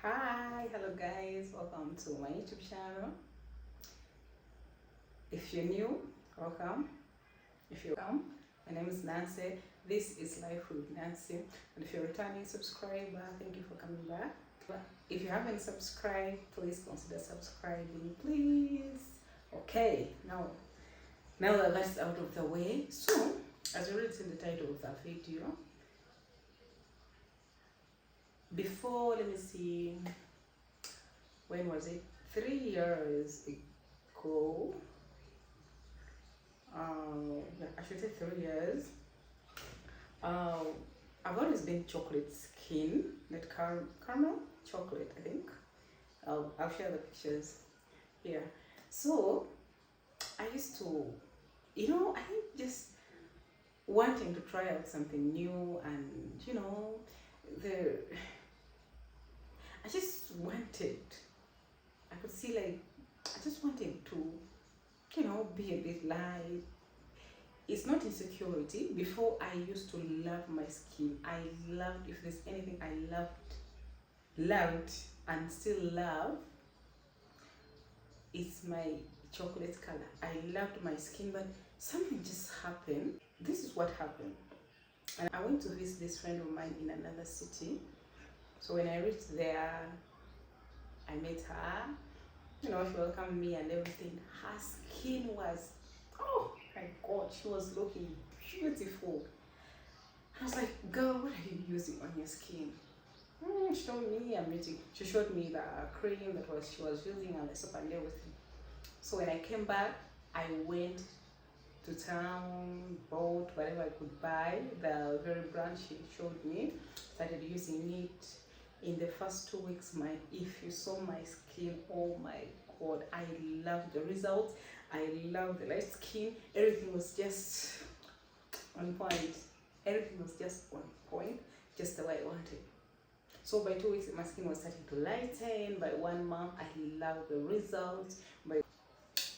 Hi, hello guys, welcome to my YouTube channel. If you're new, welcome. If you're welcome, my name is Nancy. This is Life with Nancy. And if you're a returning subscriber, thank you for coming back. If you haven't subscribed, please consider subscribing, please. Okay, now that that's out of the way, so as you read in the title of the video, before, let me see, when was it? 3 years ago. I should say 3 years. I've always been chocolate skin, that caramel chocolate, I think. I'll share the pictures here. So I used to, I think just wanting to try out something new, and the I just wanted. I could see, like, I just wanted to, be a bit light. It's not insecurity. Before, I used to love my skin. I loved, if there's anything I loved and still love, it's my chocolate color. I loved my skin, but something just happened. This is what happened. And I went to visit this friend of mine in another city. So when I reached there, I met her. She welcomed me and everything. Her skin was, oh my God, she was looking beautiful. I was like, girl, what are you using on your skin? She told me she showed me the cream she was using and the soap and everything. So when I came back, I went to town, bought whatever I could buy, the very brand she showed me, started using it. In the first 2 weeks, if you saw my skin, oh my God, I loved the results. I loved the light skin. Everything was just on point. Everything was just on point, just the way I wanted. So by 2 weeks, my skin was starting to lighten. By 1 month, I loved the results. By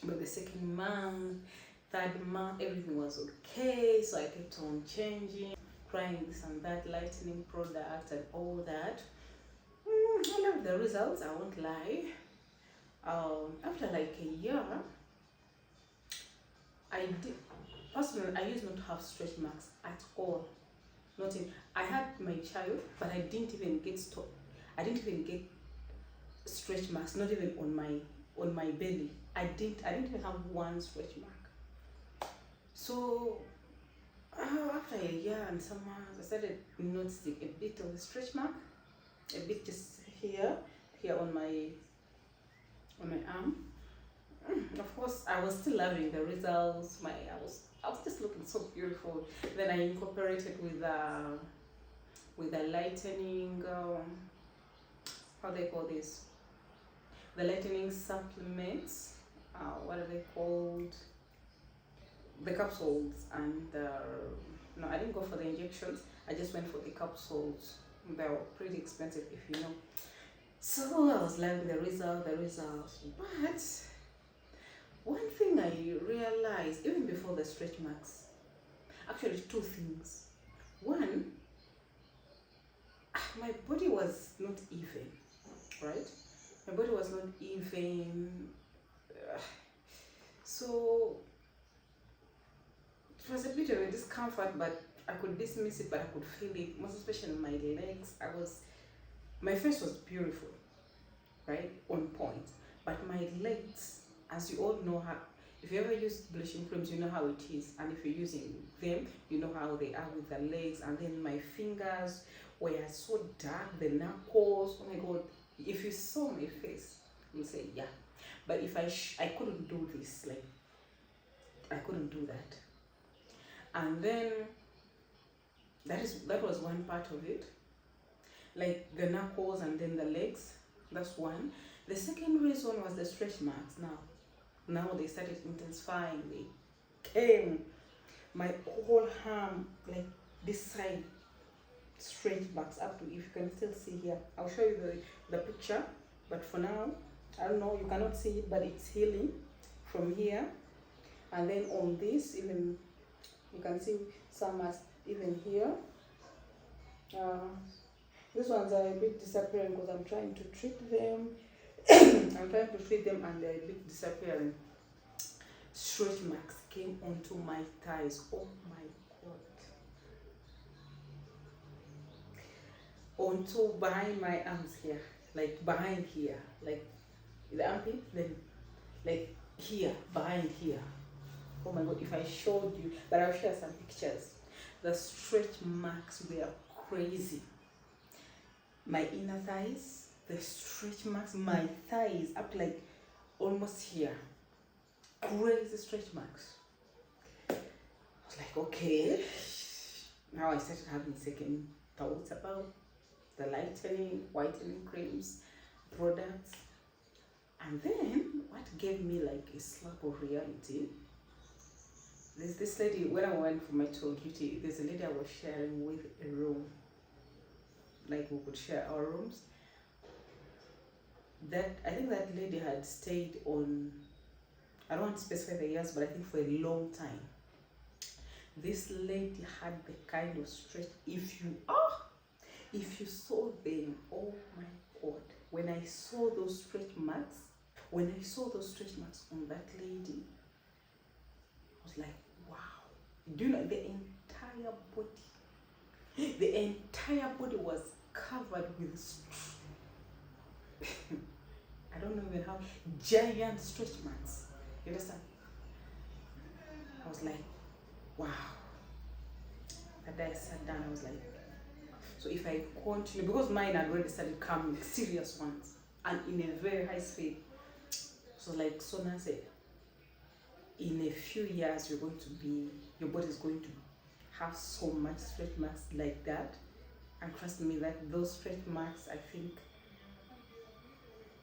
the second month, third month, everything was okay. So I kept on changing, trying this and that, lightening product and all that. I love the results, I won't lie. After like a year, I used not to have stretch marks at all. I had my child, but I didn't even get stretch marks, not even on my belly. I didn't even have one stretch mark. So after a year and some months, I started noticing a bit of a stretch mark, a bit just here on my arm. Of course, I was still loving the results. I was just looking so beautiful. Then I incorporated with the lightening, how they call this, the lightening supplements. What are they called? The capsules. And no, I didn't go for the injections. I just went for the capsules. They were pretty expensive, if you know. So I was loving the results. But one thing I realized, even before the stretch marks, actually two things. One, my body was not even, right? My body was not even. So it was a bit of a discomfort, but I could dismiss it, but I could feel it, most especially in my legs. My face was beautiful, right, on point, but my legs, as you all know, if you ever use bleaching creams, you know how it is, and if you're using them, you know how they are with the legs. And then my fingers were so dark, the knuckles, oh my God, if you saw my face, you'll say, yeah. But if I couldn't do this, like, I couldn't do that. And then that was one part of it, like the knuckles and then the legs. That's one. The second reason was the stretch marks. Now they started intensifying. They came, my whole arm, like this side, stretch marks up to, if you can still see here. I'll show you the picture, but for now, I don't know, you cannot see it, but it's healing from here. And then on this, even you can see some even here. These ones are a bit disappearing because I'm trying to treat them. I'm trying to treat them and they're a bit disappearing. Stretch marks came onto my thighs. Oh my god. Onto behind my arms here. Like behind here. Like the armpit, then like here, behind here. Oh my god, if I showed you, but I'll share some pictures. The stretch marks were crazy. My inner thighs, the stretch marks, my thighs up like almost here. Crazy stretch marks. I was like, okay. Now I started having second thoughts about the lightening, whitening creams, products. And then what gave me like a slap of reality, there's this lady, when I went for my tour duty, there's a lady I was sharing with a room. Like we could share our rooms. That I think that lady had stayed on, I don't want to specify the years, but I think for a long time. This lady had the kind of stretch, if you saw them, oh my god. When I saw those stretch marks on that lady, I was like, wow. Do you know the entire body was covered with I don't know even how, giant stretch marks. You understand? I was like, wow. That day I sat down, I was like, so if I continue, because mine had already started coming, serious ones, and in a very high speed. So like Sona said, in a few years your body is going to have so much stretch marks like that. And trust me, that those stretch marks, I think,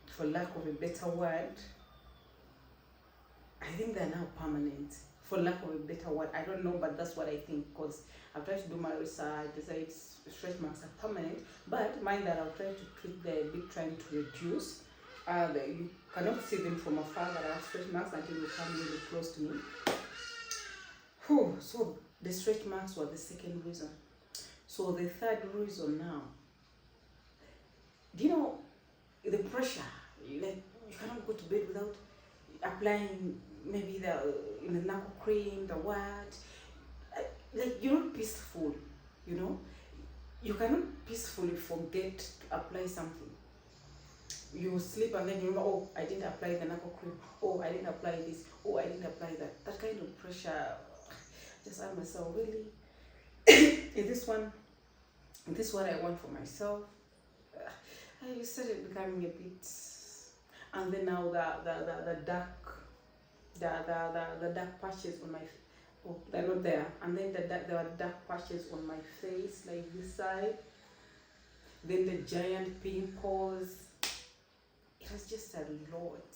for lack of a better word, I think they're now permanent. For lack of a better word, I don't know, but that's what I think, because I've tried to do my research. They say stretch marks are permanent, but mind that I'll try to treat the bit, trying to reduce. You cannot see them from afar, that are stretch marks, until you come really close to me. Whew. So the stretch marks were the second reason. So the third reason now, do you know the pressure? Like you cannot go to bed without applying maybe the knuckle cream, the what? Like you're not peaceful, you know. You cannot peacefully forget to apply something. You sleep and then you remember, oh, I didn't apply the knuckle cream. Oh, I didn't apply this. Oh, I didn't apply that. That kind of pressure. Just ask myself, really, is this what I want for myself? I started becoming a bit, and then now the dark patches on my, oh, they're not there, and then there were dark patches on my face, like this side, then the giant pimples. It was just a lot.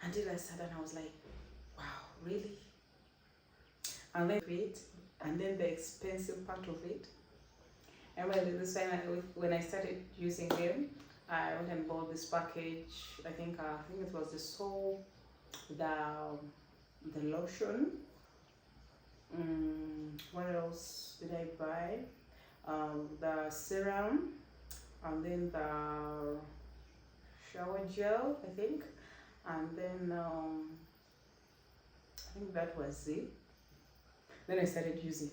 Until I sat and I was like, wow, really? And then the expensive part of it. And when I started using them, I went and bought this package. I think it was the soap, the lotion. What else did I buy? The serum, and then the shower gel, I think, and then I think that was it. Then I started using.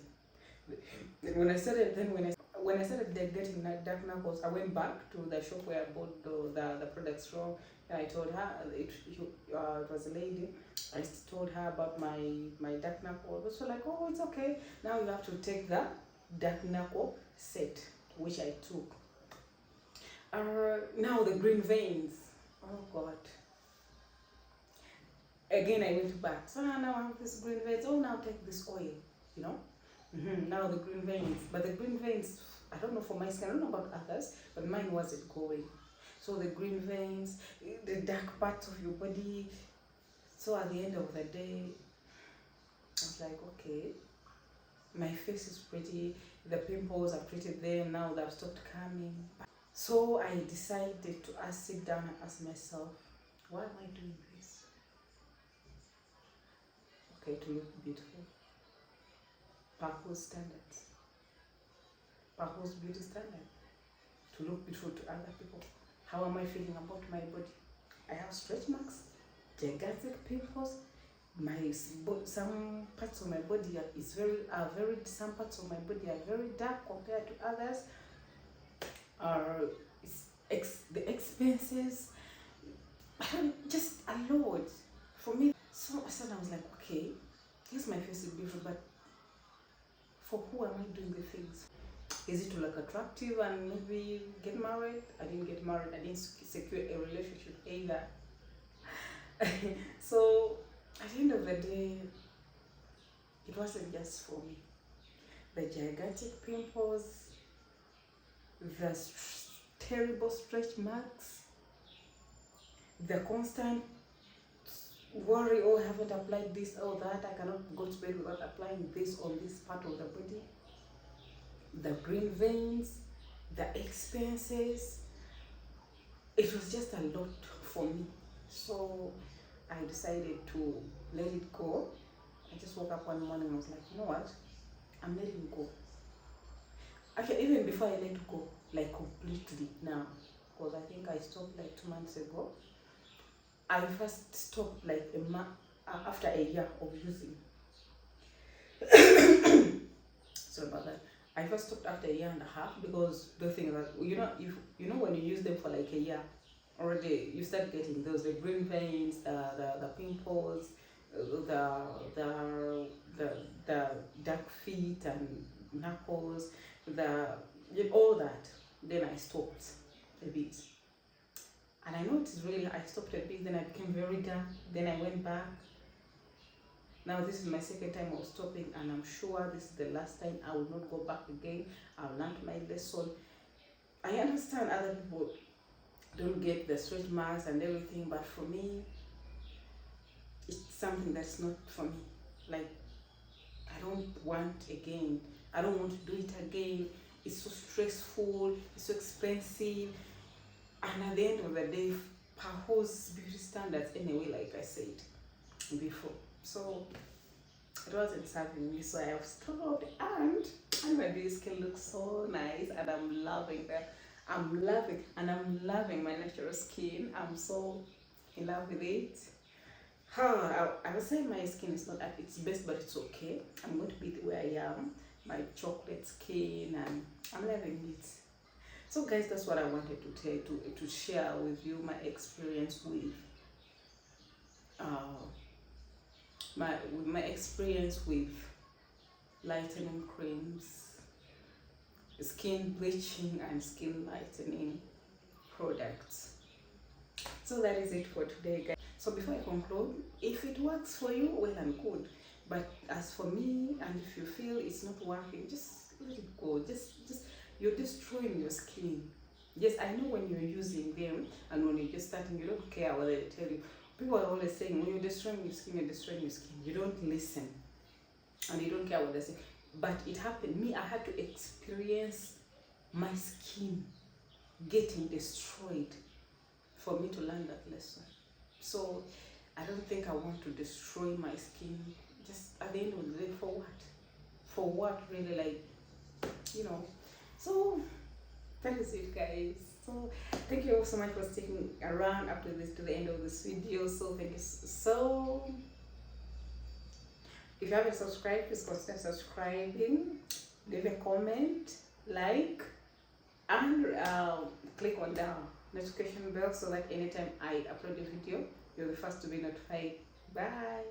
When I started getting dark knuckles, I went back to the shop where I bought the products from, and I told her, it was a lady. I told her about my dark knuckles. So like, oh, it's okay. Now you have to take the dark knuckle set, which I took. Now the green veins. Oh God. Again, I went back. So now I have this green veins. Oh, now take this oil, you know. Now the green veins. But the green veins, I don't know for my skin, I don't know about others, but mine wasn't going. So the green veins, the dark parts of your body. So at the end of the day, I was like, okay, my face is pretty, the pimples are pretty there, now they've stopped coming. So I decided to sit down and ask myself, why am I doing this? Okay, to look beautiful. Purple standards. whose beauty standard to look beautiful to other people. How am I feeling about my body? I have stretch marks, gigantic pimples. Some parts of my body some parts of my body are very dark compared to others. The expenses, just a lot for me. So I said, I was like, okay, yes, my face is beautiful, but for who am I doing the things? Is it to look attractive and maybe get married? I didn't get married. I didn't secure a relationship either. So at the end of the day, it wasn't just for me. The gigantic pimples, the terrible stretch marks, the constant worry, oh, I haven't applied this or that, I cannot go to bed without applying this on this part of the body, the green veins, the expenses. It was just a lot for me. So I decided to let it go. I just woke up one morning and was like, you know what? I'm letting go. Actually, even before I let go, like completely now, because I think I stopped like 2 months ago. I first stopped like after a year of using. Sorry about that. I first stopped after a year and a half because the thing is that when you use them for like a year, already you start getting the green veins, the pimples, the dark feet and knuckles, all that. Then I stopped a bit. And I noticed really I stopped a bit, then I became very dark, then I went back. Now this is my second time of stopping, and I'm sure this is the last time. I will not go back again. I've learned my lesson. I understand other people don't get the stretch marks and everything, but for me, it's something that's not for me. Like, I don't want again. I don't want to do it again. It's so stressful, it's so expensive. And at the end of the day, whose beauty standards anyway, like I said before. So it wasn't serving me, so I have stopped, and my beauty skin looks so nice, and I'm loving that. I'm loving my natural skin. I'm so in love with it. I would say my skin is not at its best, but it's okay. I'm going to be where I am, my chocolate skin, and I'm loving it. So guys, that's what I wanted to share with you, my experience with my experience with lightening creams, skin bleaching and skin lightening products. So that is it for today, guys. So before I conclude, if it works for you, well and good. But as for me, and if you feel it's not working, just let it go. Just you're destroying your skin. Yes, I know when you're using them and when you're just starting, you don't care what they tell you. People are always saying, when you're destroying your skin, you're destroying your skin. You don't listen and you don't care what they say. But it happened. Me, I had to experience my skin getting destroyed for me to learn that lesson. So I don't think I want to destroy my skin. Just at the end of the day, for what? For what, really? Like, So that is it, guys. So thank you all so much for sticking around up to the end of this video. So thank you so. If you haven't subscribed, please consider subscribing. Leave a comment, like, and click on the notification bell so that anytime I upload a video, you're the first to be notified. Bye.